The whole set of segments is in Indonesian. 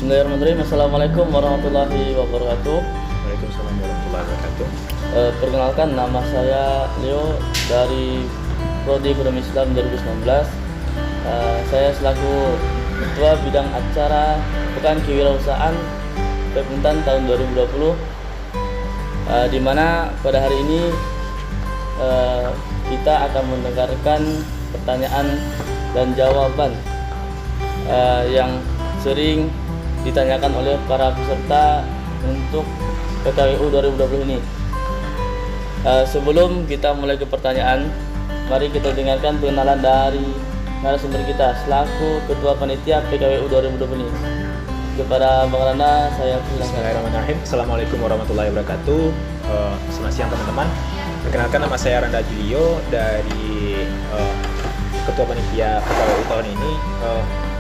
Bismillahirrahmanirrahim. Assalamualaikum warahmatullahi wabarakatuh. Waalaikumsalam warahmatullahi wabarakatuh. Perkenalkan, nama saya Leo dari Prodi Ekonomi Islam 2019. Saya selaku Ketua Bidang Acara Pekan Kewirausahaan Pemerintahan tahun 2020, di mana pada hari ini kita akan mendengarkan pertanyaan dan jawaban yang sering ditanyakan oleh para peserta untuk PKWU 2020 ini. Sebelum kita mulai ke pertanyaan, mari kita dengarkan pengenalan dari narasumber kita selaku Ketua Panitia PKWU 2020 ini. Kepada Bang Randa, saya persilakan. Bismillahirrahmanirrahim. Assalamualaikum warahmatullahi wabarakatuh. Selamat siang teman-teman. Perkenalkan, nama saya Randa Julio dari Ketua Panitia PKWU tahun ini.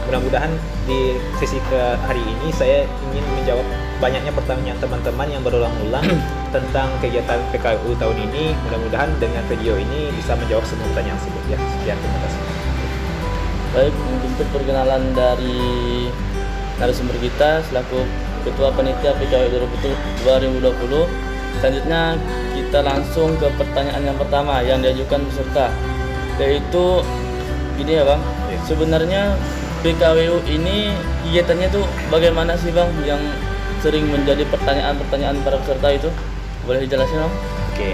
Mudah-mudahan di sesi ke hari ini saya ingin menjawab banyaknya pertanyaan teman-teman yang berulang-ulang tentang kegiatan PKWU tahun ini. Mudah-mudahan dengan video ini bisa menjawab semua pertanyaan tersebut ya. Sekian, terima kasih. Baik, untuk perkenalan dari narasumber kita selaku Ketua Panitia PKWU 2020. Selanjutnya kita langsung ke pertanyaan yang pertama yang diajukan peserta, yaitu gini ya Bang. Sebenarnya PKWU ini kegiatannya tuh bagaimana sih Bang, yang sering menjadi pertanyaan-pertanyaan para peserta itu? Boleh dijelasin Bang? Oke.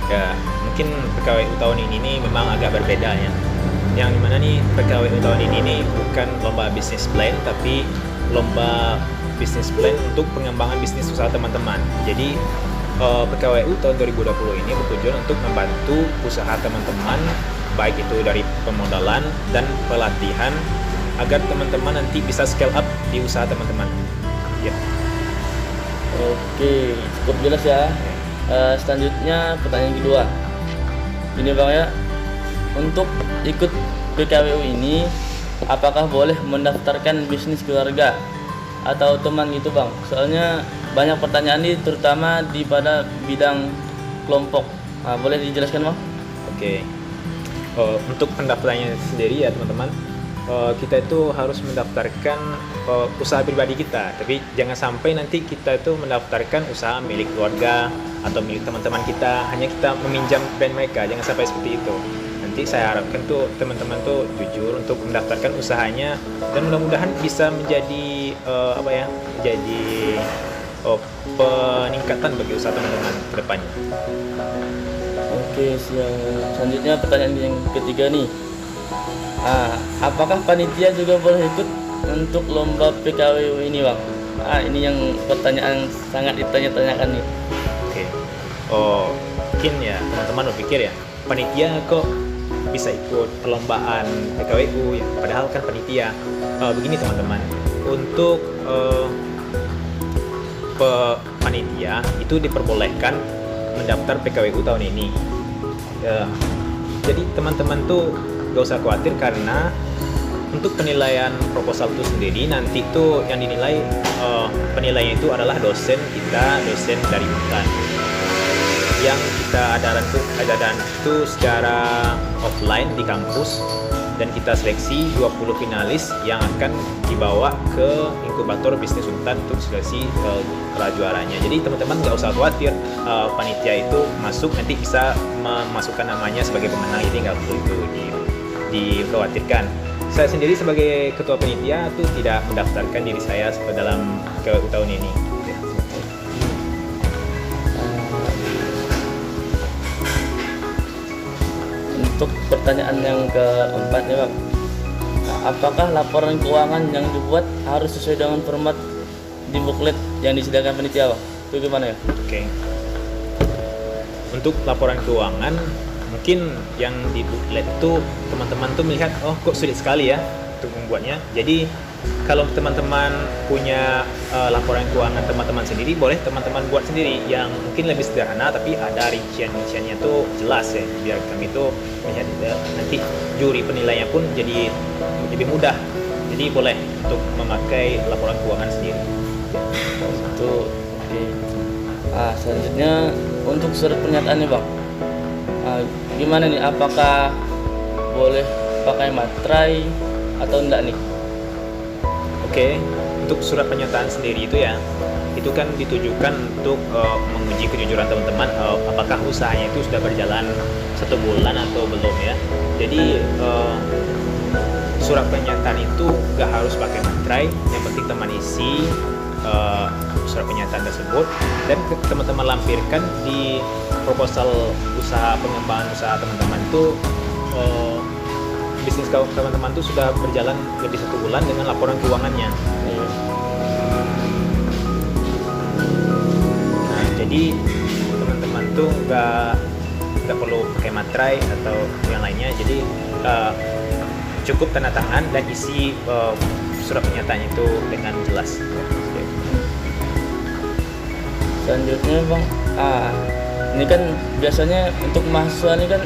Ya, mungkin PKWU tahun ini nih memang agak berbeda ya. Yang dimana nih PKWU tahun ini nih bukan lomba bisnis plan, tapi lomba bisnis plan untuk pengembangan bisnis usaha teman-teman. Jadi PKWU tahun 2020 ini bertujuan untuk membantu usaha teman-teman, baik itu dari pemodalan dan pelatihan, agar teman-teman nanti bisa scale up di usaha teman-teman. Ya. Oke, cukup jelas ya. Selanjutnya pertanyaan kedua. Ini Bang ya, untuk ikut PKWU ini apakah boleh mendaftarkan bisnis keluarga atau teman gitu Bang? Soalnya banyak pertanyaan ini terutama di pada bidang kelompok. Boleh dijelaskan Bang? Oke. Untuk pendaftarannya sendiri ya teman-teman, kita itu harus mendaftarkan usaha pribadi kita, tapi jangan sampai nanti kita itu mendaftarkan usaha milik keluarga atau milik teman-teman kita, hanya kita meminjam brand mereka, jangan sampai seperti itu. Nanti saya harapkan tuh teman-teman tuh jujur untuk mendaftarkan usahanya, dan mudah-mudahan bisa menjadi menjadi peningkatan bagi usaha teman-teman ke depannya. Oke, selanjutnya pertanyaan yang ketiga nih. Apakah panitia juga boleh ikut untuk lomba PKWU ini Bang? Ini yang pertanyaan sangat ditanya-tanyakan nih. Oke. Mungkin ya teman-teman berpikir ya, panitia kok bisa ikut perlombaan PKWU ya? Padahal kan panitia. Begini teman-teman, untuk panitia itu diperbolehkan mendaftar PKWU tahun ini. Jadi teman-teman tuh gak usah khawatir, karena untuk penilaian proposal itu sendiri nanti tuh yang dinilai penilainya itu adalah dosen kita, dosen dari UNTAN. Yang kita adakan itu secara offline di kampus, dan kita seleksi 20 finalis yang akan dibawa ke inkubator bisnis UNTAN untuk seleksi juaranya. Jadi teman-teman nggak usah khawatir, panitia itu masuk nanti bisa memasukkan namanya sebagai pemenang, ini nggak perlu itu dikhawatirkan. Saya sendiri sebagai ketua panitia tuh tidak mendaftarkan diri saya dalam PKWU tahun ini. Untuk pertanyaan yang keempat ya Bang, apakah laporan keuangan yang dibuat harus sesuai dengan format di booklet yang disediakan panitia Bang? Itu gimana ya? Oke. Untuk laporan keuangan, mungkin yang di booklet itu teman-teman tuh melihat, oh kok sulit sekali ya untuk membuatnya. Jadi kalau teman-teman punya laporan keuangan teman-teman sendiri, boleh teman-teman buat sendiri yang mungkin lebih sederhana, tapi ada rincian-rinciannya tuh jelas ya, biar kami tuh melihat nanti juri penilaiannya pun jadi lebih mudah. Jadi boleh untuk memakai laporan keuangan sendiri. Itu oke. Selanjutnya untuk surat pernyataan nih Bang, gimana nih, apakah boleh pakai materai atau enggak nih? Oke, untuk surat pernyataan sendiri itu ya, itu kan ditujukan untuk menguji kejujuran teman-teman, apakah usahanya itu sudah berjalan 1 bulan atau belum ya. Jadi surat pernyataan itu gak harus pakai materai, yang penting teman isi surat pernyataan tersebut dan teman-teman lampirkan di proposal usaha, pengembangan usaha teman-teman itu. Bisnis teman-teman itu sudah berjalan lebih 1 bulan dengan laporan keuangannya. Nah, jadi teman-teman tuh nggak perlu pakai materai atau yang lainnya. Jadi cukup tanda tangan dan isi surat pernyataan itu dengan jelas. Selanjutnya Bang, ini kan biasanya untuk mahasiswa ini kan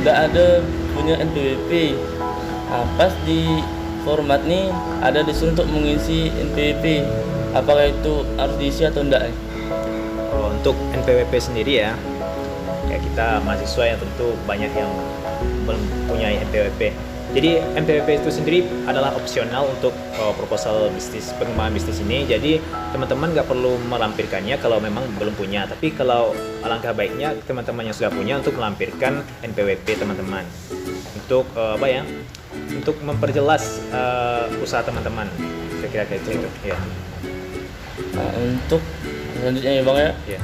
nggak ada punya NPWP. Pas di format nih ada disuruh untuk mengisi NPWP. Apakah itu harus diisi atau enggak? Untuk NPWP sendiri ya kita mahasiswa yang tentu banyak yang belum punya NPWP. Jadi NPWP itu sendiri adalah opsional untuk proposal bisnis, pengembangan bisnis ini. Jadi teman-teman nggak perlu melampirkannya kalau memang belum punya. Tapi kalau alangkah baiknya teman-teman yang sudah punya untuk melampirkan NPWP teman-teman. Untuk untuk memperjelas usaha teman-teman. Saya kira kayak itu. Ya. Untuk selanjutnya ya Bang ya. Ya.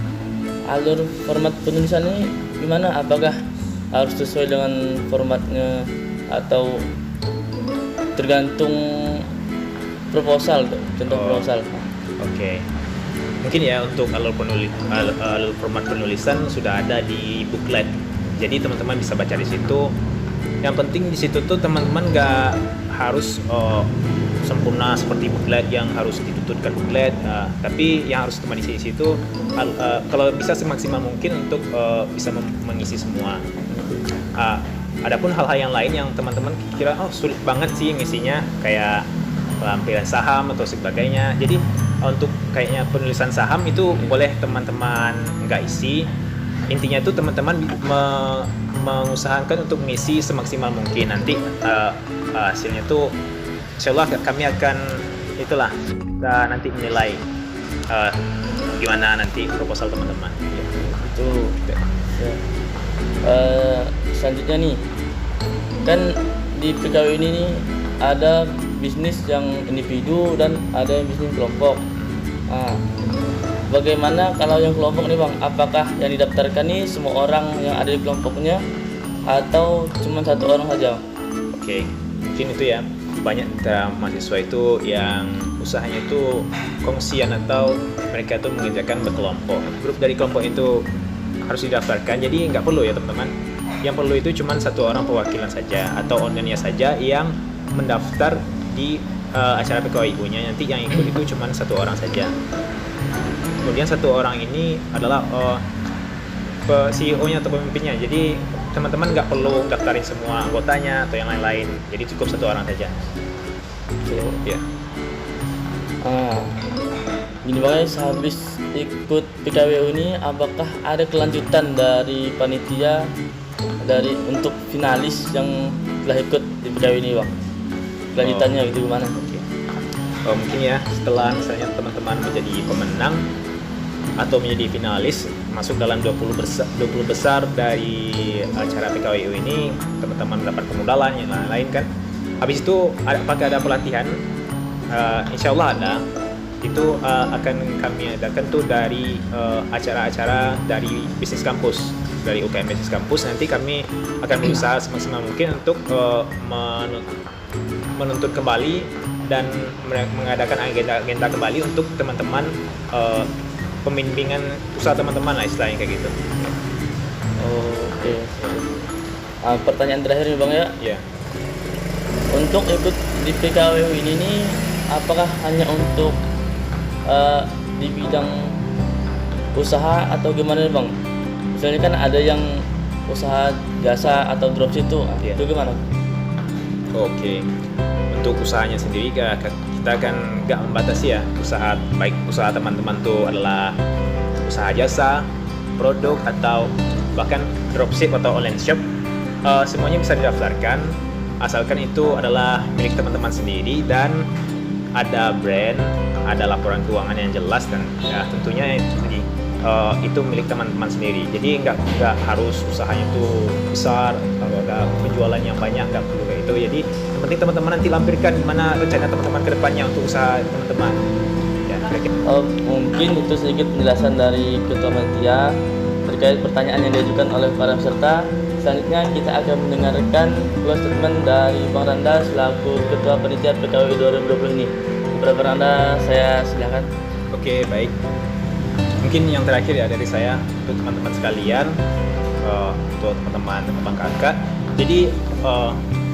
Alur format penulisan ini gimana? Apakah harus sesuai dengan formatnya atau tergantung proposal, contoh proposal? Oke. Mungkin ya untuk alur format penulisan sudah ada di booklet. Jadi teman-teman bisa baca di situ. Yang penting di situ tuh teman-teman nggak harus sempurna seperti booklet yang harus ditutupkan booklet, tapi yang harus teman isi di situ kalau bisa semaksimal mungkin untuk bisa mengisi semua. Adapun hal-hal yang lain yang teman-teman kira sulit banget sih ngisinya, kayak pelampiran saham atau sebagainya. Jadi untuk kayaknya penulisan saham itu boleh teman-teman nggak isi. Intinya itu teman-teman mengusahakan untuk mengisi semaksimal mungkin. Nanti hasilnya tuh insyaallah kami akan nanti menilai gimana nanti proposal teman-teman. Itu ya. Selanjutnya nih, kan di PKW ini nih ada bisnis yang individu dan ada yang bisnis kelompok. Bagaimana kalau yang kelompok nih Bang? Apakah yang didaftarkan nih semua orang yang ada di kelompoknya atau cuma 1 orang saja? Oke, mungkin itu ya, banyak antara mahasiswa itu yang usahanya itu kongsian atau mereka itu mengerjakan berkelompok. Grup dari kelompok itu harus didaftarkan, jadi nggak perlu ya teman-teman. Yang perlu itu cuma 1 orang perwakilan saja atau ownernya saja yang mendaftar di acara PKWU-nya. Nanti yang ikut itu cuma 1 orang saja. Kemudian 1 orang ini adalah CEO-nya atau pemimpinnya. Jadi teman-teman nggak perlu daftarin semua anggotanya atau yang lain-lain. Jadi cukup 1 orang saja. Ya. Gini Bang, sehabis ikut PKWU ini apakah ada kelanjutan dari panitia untuk finalis yang telah ikut di PKWU ini Bang? Kelanjutannya gitu gimana? Mungkin ya setelah misalnya teman-teman menjadi pemenang atau menjadi finalis masuk dalam 20 besar dari acara PKWU ini, teman-teman mendapat kemodalan yang lain-lain kan. Habis itu apakah ada pelatihan? Insya Allah ada. Itu akan kami adakan tuh dari acara-acara dari bisnis kampus, dari UKM bisnis kampus. Nanti kami akan berusaha semaksimal mungkin untuk menuntut kembali dan mengadakan agenda kembali untuk teman-teman pembimbingan usaha teman-teman lah istilahnya kayak gitu. Oke. Pertanyaan terakhir nih Bang ya. Ya. Untuk ikut di PKWU ini nih, apakah hanya untuk di bidang usaha atau gimana nih Bang? Misalnya kan ada yang usaha jasa atau dropship itu gimana? Oke. Untuk usahanya sendiri kita kan nggak membatasi ya usaha, baik usaha teman-teman tuh adalah usaha jasa, produk atau bahkan dropship atau online shop, semuanya bisa didaftarkan asalkan itu adalah milik teman-teman sendiri dan ada brand, ada laporan keuangan yang jelas, dan ya tentunya itu milik teman-teman sendiri. Jadi nggak harus usahanya itu besar, kalau ada penjualan yang banyak nggak perlu kayak itu. Jadi yang penting teman-teman nanti lampirkan gimana rencana teman-teman ke depannya untuk usaha teman-teman. Ya, Mungkin itu sedikit penjelasan dari Ketua Panitia terkait pertanyaan yang diajukan oleh para peserta. Selanjutnya kita akan mendengarkan close statement dari Bang Randa selaku Ketua Panitia PKWI 2020 ini. Kepada Bang Randa, saya silakan. Oke, baik. Mungkin yang terakhir ya dari saya untuk teman-teman sekalian, untuk teman-teman abang kakak. Jadi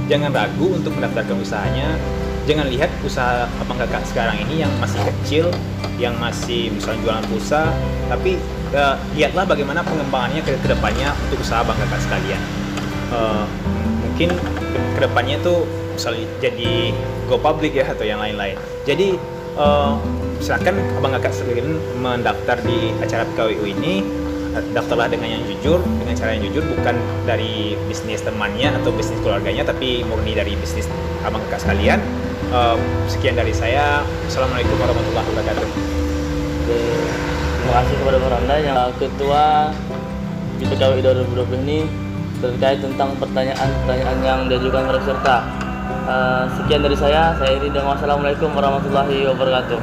jangan ragu untuk mendaftarkan usahanya. Jangan lihat usaha abang kakak sekarang ini yang masih kecil, yang masih misalnya jualan pulsa, tapi lihatlah bagaimana pengembangannya ke depannya untuk usaha abang kakak sekalian. Mungkin ke depannya tuh misalnya jadi go public ya atau yang lain-lain. Jadi silakan abang kakak sekalian mendaftar di acara PKWU ini. Daftarlah dengan yang jujur, dengan cara yang jujur, bukan dari bisnis temannya atau bisnis keluarganya, tapi murni dari bisnis abang kakak sekalian. Sekian dari saya. Assalamualaikum warahmatullahi wabarakatuh. Terima kasih kepada Bang Randa yang Ketua di PKWI 2020 ini terkait tentang pertanyaan-pertanyaan yang diajukan oleh peserta. Sekian dari saya Iri, dan wassalamualaikum warahmatullahi wabarakatuh.